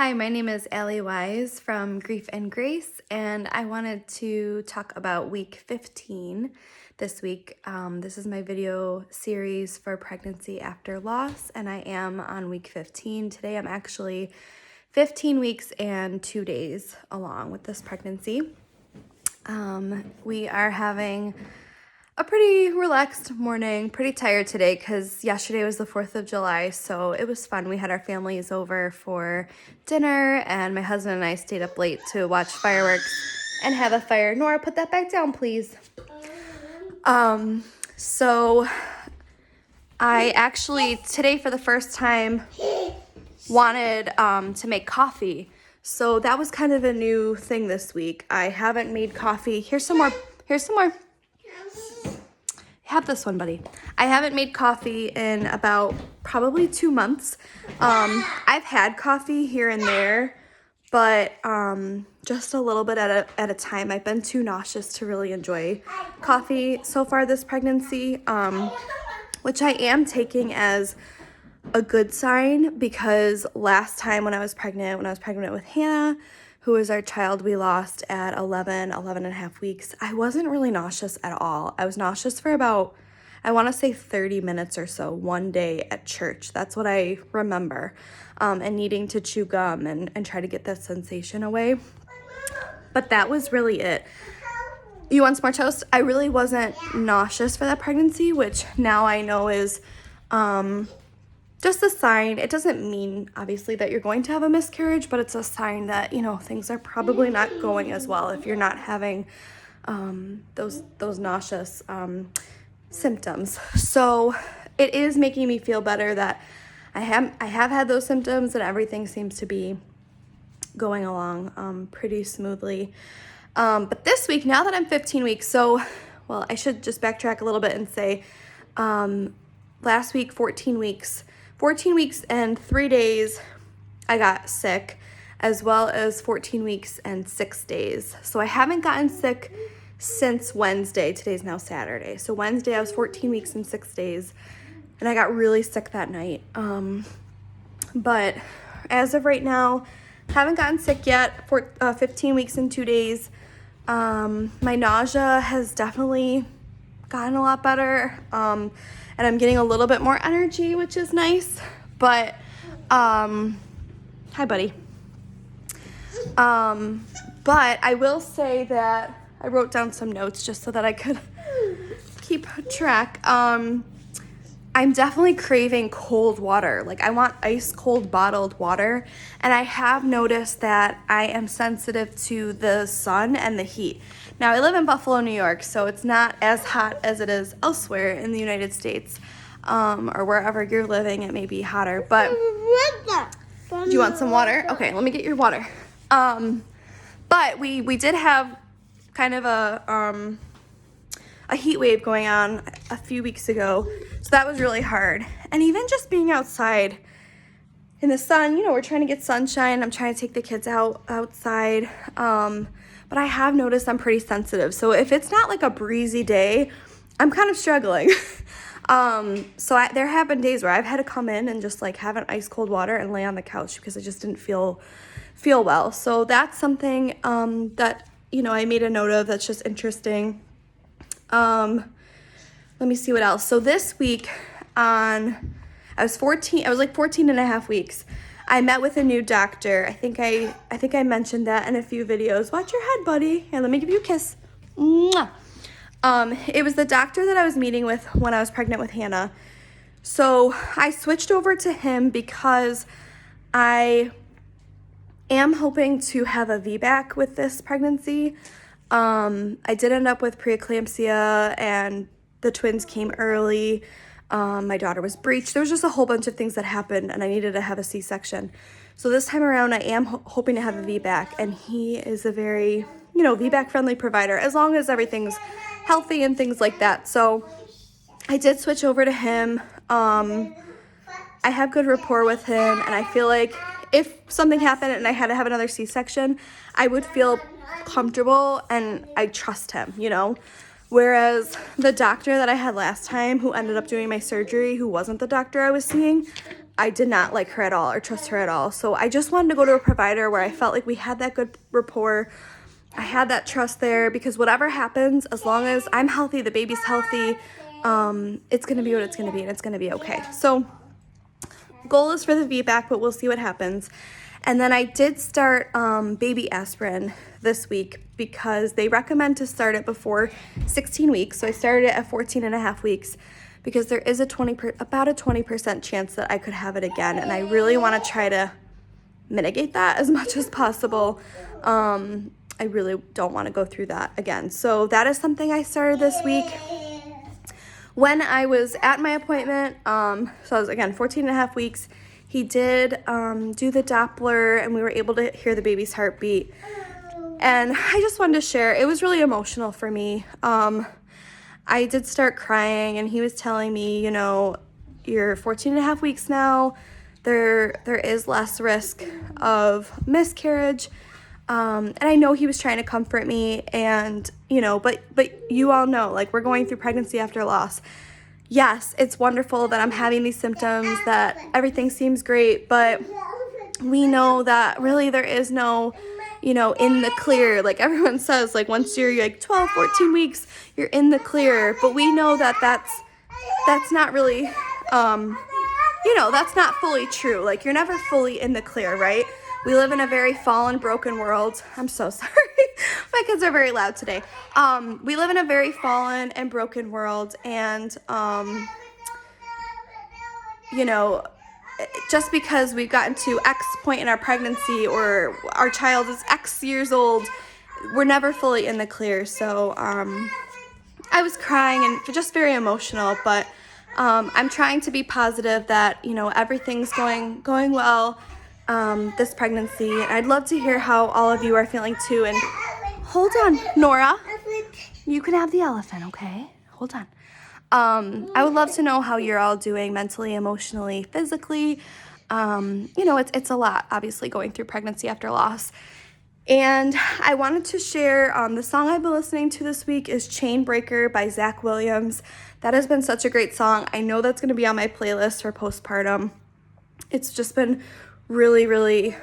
Hi, my name is Allie Wise from Grief and Grace, and I wanted to talk about week 15 this week. This is my video series for pregnancy after loss, and I am on week 15. Today I'm actually 15 weeks and 2 days along with this pregnancy. We are having a pretty relaxed morning, pretty tired today because yesterday was the 4th of July, so it was fun. We had our families over for dinner, and my husband and I stayed up late to watch fireworks and have a fire. Nora, put that back down, please. So I actually, today for the first time, wanted to make coffee. So that was kind of a new thing this week. I haven't made coffee. Here's some more. Have this one, buddy. I haven't made coffee in about probably 2 months. I've had coffee here and there, but just a little bit at a time. I've been too nauseous to really enjoy coffee so far this pregnancy, which I am taking as a good sign, because last time when I was pregnant with Hannah, who was our child we lost at 11 and a half weeks, I wasn't really nauseous at all. I was nauseous for about, I want to say 30 minutes or so one day at church. That's what I remember, and needing to chew gum and try to get that sensation away. But that was really it. You want some more toast? I really wasn't nauseous for that pregnancy, which now I know is just a sign. It doesn't mean, obviously, that you're going to have a miscarriage, but it's a sign that, things are probably not going as well if you're not having those nauseous symptoms. So it is making me feel better that I have had those symptoms and everything seems to be going along pretty smoothly. But this week, now that I'm 15 weeks, I should just backtrack a little bit and say last week, 14 weeks and 3 days, I got sick, as well as 14 weeks and 6 days. So I haven't gotten sick since Wednesday. Today's now Saturday. So Wednesday I was 14 weeks and 6 days, and I got really sick that night. But as of right now, haven't gotten sick yet for 15 weeks and 2 days. My nausea has definitely gotten a lot better. And I'm getting a little bit more energy, which is nice. But, hi, buddy. But I will say that I wrote down some notes just so that I could keep track. I'm definitely craving cold water. Like, I want ice cold bottled water. And I have noticed that I am sensitive to the sun and the heat. Now, I live in Buffalo, New York, so it's not as hot as it is elsewhere in the United States, or wherever you're living. It may be hotter, but do you want some water? Okay, let me get your water. But we did have kind of a heat wave going on a few weeks ago, so that was really hard. And even just being outside in the sun, we're trying to get sunshine. I'm trying to take the kids outside. But I have noticed I'm pretty sensitive. So if it's not like a breezy day, I'm kind of struggling. There have been days where I've had to come in and just have an ice cold water and lay on the couch because I just didn't feel well. So that's something that, I made a note of that's just interesting. Let me see what else. So this week I was 14 and a half weeks. I met with a new doctor. I think I mentioned that in a few videos. Watch your head, buddy. Here, let me give you a kiss. Mwah. It was the doctor that I was meeting with when I was pregnant with Hannah. So I switched over to him because I am hoping to have a VBAC with this pregnancy. I did end up with preeclampsia, and the twins came early. My daughter was breached. There was just a whole bunch of things that happened, and I needed to have a C-section. So this time around, I am hoping to have a VBAC, and he is a very, VBAC-friendly provider, as long as everything's healthy and things like that. So I did switch over to him. I have good rapport with him, and I feel like if something happened and I had to have another C-section, I would feel comfortable, and I trust him, Whereas the doctor that I had last time, who ended up doing my surgery, who wasn't the doctor I was seeing, I did not like her at all or trust her at all. So I just wanted to go to a provider where I felt like we had that good rapport. I had that trust there, because whatever happens, as long as I'm healthy, the baby's healthy, it's going to be what it's going to be, and it's going to be okay. So goal is for the VBAC, but we'll see what happens. And then I did start baby aspirin this week because they recommend to start it before 16 weeks. So I started it at 14 and a half weeks because there is about a 20% chance that I could have it again. And I really want to try to mitigate that as much as possible. I really don't want to go through that again. So that is something I started this week. When I was at my appointment, so I was, again, 14 and a half weeks, he did do the Doppler, and we were able to hear the baby's heartbeat. And I just wanted to share, it was really emotional for me. I did start crying, and he was telling me, you know, you're 14 and a half weeks now. There is less risk of miscarriage. And I know he was trying to comfort me, and, you know, but you all know, like, we're going through pregnancy after loss. Yes, it's wonderful that I'm having these symptoms, that everything seems great, but we know that really there is no, you know, in the clear. Like everyone says, like, once you're like 12, 14 weeks, you're in the clear, but we know that that's not really, you know, that's not fully true. Like, you're never fully in the clear, right? We live in a very fallen, broken world. I'm so sorry. My kids are very loud today. We live in a very fallen and broken world, and, you know, just because we've gotten to X point in our pregnancy or our child is X years old, we're never fully in the clear. So I was crying and just very emotional, but I'm trying to be positive that, you know, everything's going well. This pregnancy, and I'd love to hear how all of you are feeling too. And hold on, Nora, you can have the elephant, okay? Hold on. I would love to know how you're all doing mentally, emotionally, physically. You know, it's a lot, obviously, going through pregnancy after loss. And I wanted to share, the song I've been listening to this week is Chain Breaker by Zach Williams. That has been such a great song. I know that's going to be on my playlist for postpartum. It's just been really, really,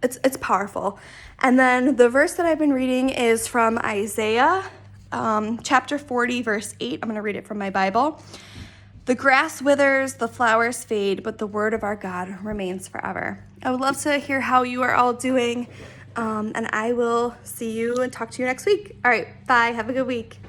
it's powerful. And then the verse that I've been reading is from Isaiah, chapter 40, verse 8. I'm going to read it from my Bible. The grass withers, the flowers fade, but the word of our God remains forever. I would love to hear how you are all doing, and I will see you and talk to you next week. All right, bye. Have a good week.